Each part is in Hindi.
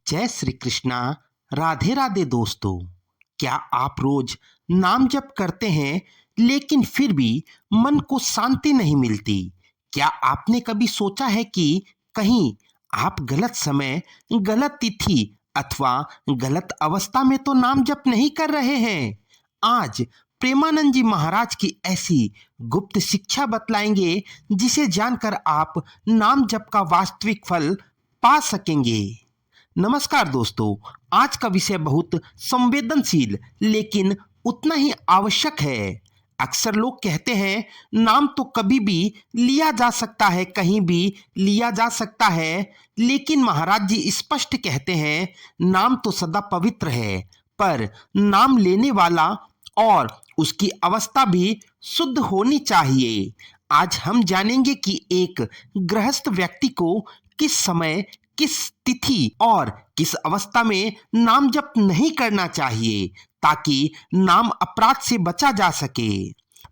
जय श्री कृष्णा। राधे राधे दोस्तों। क्या आप रोज नाम जप करते हैं लेकिन फिर भी मन को शांति नहीं मिलती? क्या आपने कभी सोचा है कि कहीं आप गलत समय, गलत तिथि अथवा गलत अवस्था में तो नाम जप नहीं कर रहे हैं? आज प्रेमानंद जी महाराज की ऐसी गुप्त शिक्षा बतलाएंगे जिसे जानकर आप नाम जप का वास्तविक फल पा सकेंगे। नमस्कार दोस्तों। आज का विषय बहुत संवेदनशील लेकिन उतना ही आवश्यक है। अक्सर लोग कहते हैं नाम तो कभी भी लिया जा सकता है, कहीं भी लिया जा सकता है, लेकिन महाराज जी स्पष्ट कहते हैं नाम तो सदा पवित्र है, पर नाम लेने वाला और उसकी अवस्था भी शुद्ध होनी चाहिए। आज हम जानेंगे कि एक गृहस्थ व्यक्ति को किस समय, किस तिथि और किस अवस्था में नाम जप नहीं करना चाहिए ताकि नाम अपराध से बचा जा सके।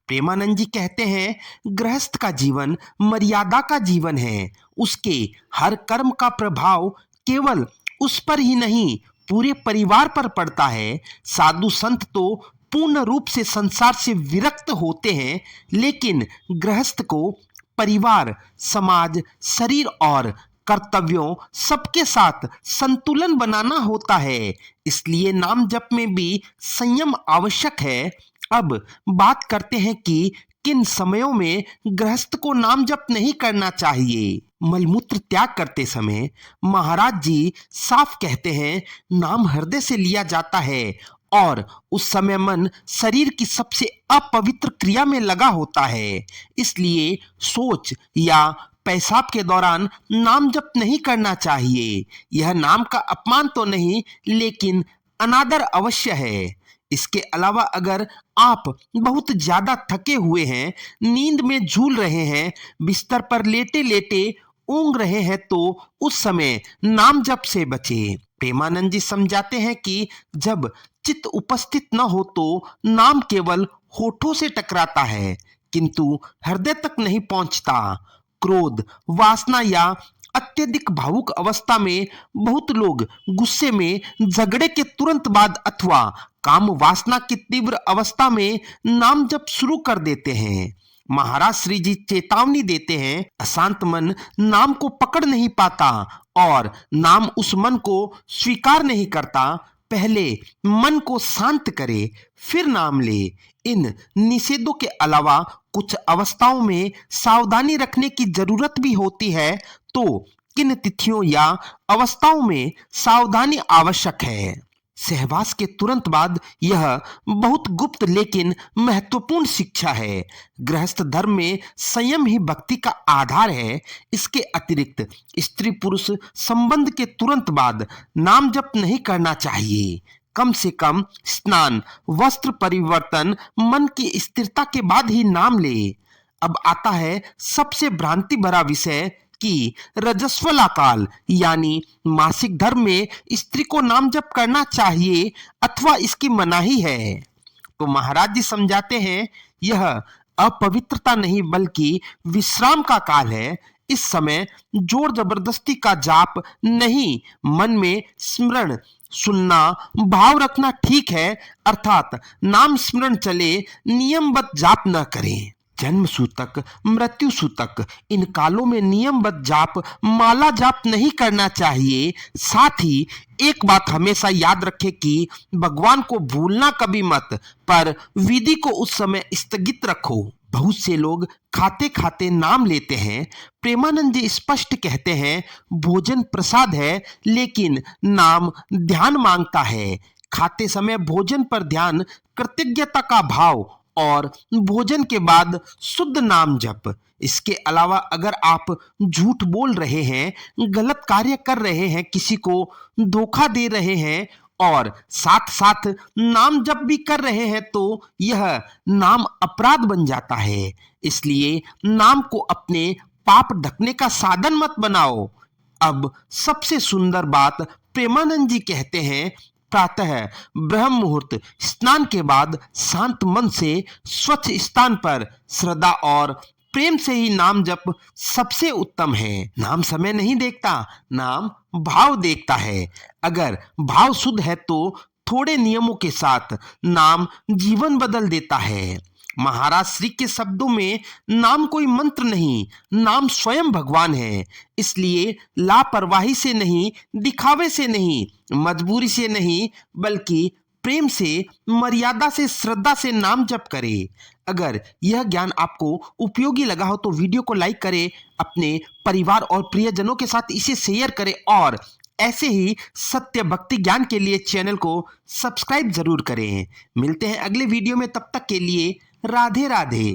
प्रेमानंद जी कहते हैं गृहस्थ का जीवन मर्यादा का जीवन है। उसके हर कर्म का प्रभाव केवल उस पर ही नहीं पूरे परिवार पर पड़ता है। साधु संत तो पूर्ण रूप से संसार से विरक्त होते हैं, लेकिन गृहस्थ को परिवार, समाज, शरीर और कर्तव्यों सबके साथ संतुलन बनाना होता है। इसलिए नाम जप में भी संयम आवश्यक है। अब बात करते हैं कि किन समयों में गृहस्थ को नाम जप नहीं करना चाहिए। मलमूत्र त्याग करते समय महाराज जी साफ कहते हैं नाम हृदय से लिया जाता है और उस समय मन शरीर की सबसे अपवित्र क्रिया में लगा होता है। इसलिए सोच या पेशाब के दौरान नाम जप नहीं करना चाहिए। यह नाम का अपमान तो नहीं, लेकिन अनादर अवश्य है। इसके अलावा अगर आप बहुत ज्यादा थके हुए हैं, नींद में झूल रहे हैं, बिस्तर पर लेटे लेटे ऊँघ रहे हैं, तो उस समय नाम जप से बचें। प्रेमानंद जी समझाते हैं कि जब चित्त उपस्थित न हो तो नाम केवल होठों से टकराता है किंतु हृदय तक नहीं पहुंचता। क्रोध, वासना या अत्यधिक भावुक अवस्था में बहुत लोग गुस्से में, झगड़े के तुरंत बाद अथवा काम वासना की तीव्र अवस्था में नाम जप शुरू कर देते हैं। महाराज श्री जी चेतावनी देते हैं अशांत मन नाम को पकड़ नहीं पाता और नाम उस मन को स्वीकार नहीं करता। पहले मन को शांत करे फिर नाम ले। इन निषेधों के अलावा कुछ अवस्थाओं में सावधानी रखने की जरूरत भी होती है। तो किन तिथियों या अवस्थाओं में सावधानी आवश्यक है? सहवास के तुरंत बाद यह बहुत गुप्त लेकिन महत्वपूर्ण शिक्षा है। गृहस्थ धर्म में संयम ही भक्ति का आधार है। इसके अतिरिक्त स्त्री पुरुष संबंध के तुरंत बाद नाम जप नहीं करना चाहिए। कम से कम स्नान, वस्त्र परिवर्तन, मन की स्थिरता के बाद ही नाम ले। अब आता है सबसे भ्रांति भरा विषय कि रजस्वला काल यानी मासिक धर्म में स्त्री को नाम जप करना चाहिए अथवा इसकी मनाही है। तो महाराज जी समझाते हैं यह अपवित्रता नहीं बल्कि विश्राम का काल है। इस समय जोर जबरदस्ती का जाप नहीं, मन में स्मरण, सुनना, भाव रखना ठीक है, अर्थात नाम स्मरण चले, नियमबद्ध जाप न करें। जन्म सूतक, मृत्यु सूतक, इन कालों में नियमबद्ध जाप, माला जाप नहीं करना चाहिए। साथ ही एक बात हमेशा याद रखें कि भगवान को भूलना कभी मत, पर विधि को उस समय स्थगित रखो। बहुत से लोग खाते खाते नाम लेते हैं। प्रेमानंद जी स्पष्ट कहते हैं भोजन प्रसाद है लेकिन नाम ध्यान मांगता है। खाते समय भोजन पर ध्यान, कृतज्ञता का भाव और भोजन के बाद शुद्ध नाम जप। इसके अलावा अगर आप झूठ बोल रहे हैं, गलत कार्य कर रहे हैं, किसी को धोखा दे रहे हैं और साथ साथ नाम जप भी कर रहे हैं तो यह नाम अपराध बन जाता है। इसलिए नाम को अपने पाप ढकने का साधन मत बनाओ। अब सबसे सुंदर बात प्रेमानंद जी कहते हैं प्रातः ब्रह्म मुहूर्त स्नान के बाद शांत मन से स्वच्छ स्थान पर श्रद्धा और प्रेम से ही नाम जप सबसे उत्तम है। नाम समय नहीं देखता, नाम भाव देखता है। अगर भाव शुद्ध है तो थोड़े नियमों के साथ नाम जीवन बदल देता है। महाराज श्री के शब्दों में नाम कोई मंत्र नहीं, नाम स्वयं भगवान है। इसलिए लापरवाही से नहीं, दिखावे से नहीं, मजबूरी से नहीं, बल्कि प्रेम से, मर्यादा से, श्रद्धा से नाम जप करें। अगर यह ज्ञान आपको उपयोगी लगा हो तो वीडियो को लाइक करें, अपने परिवार और प्रियजनों के साथ इसे शेयर करें और ऐसे ही सत्य भक्ति ज्ञान के लिए चैनल को सब्सक्राइब जरूर करें। मिलते हैं अगले वीडियो में, तब तक के लिए राधे राधे।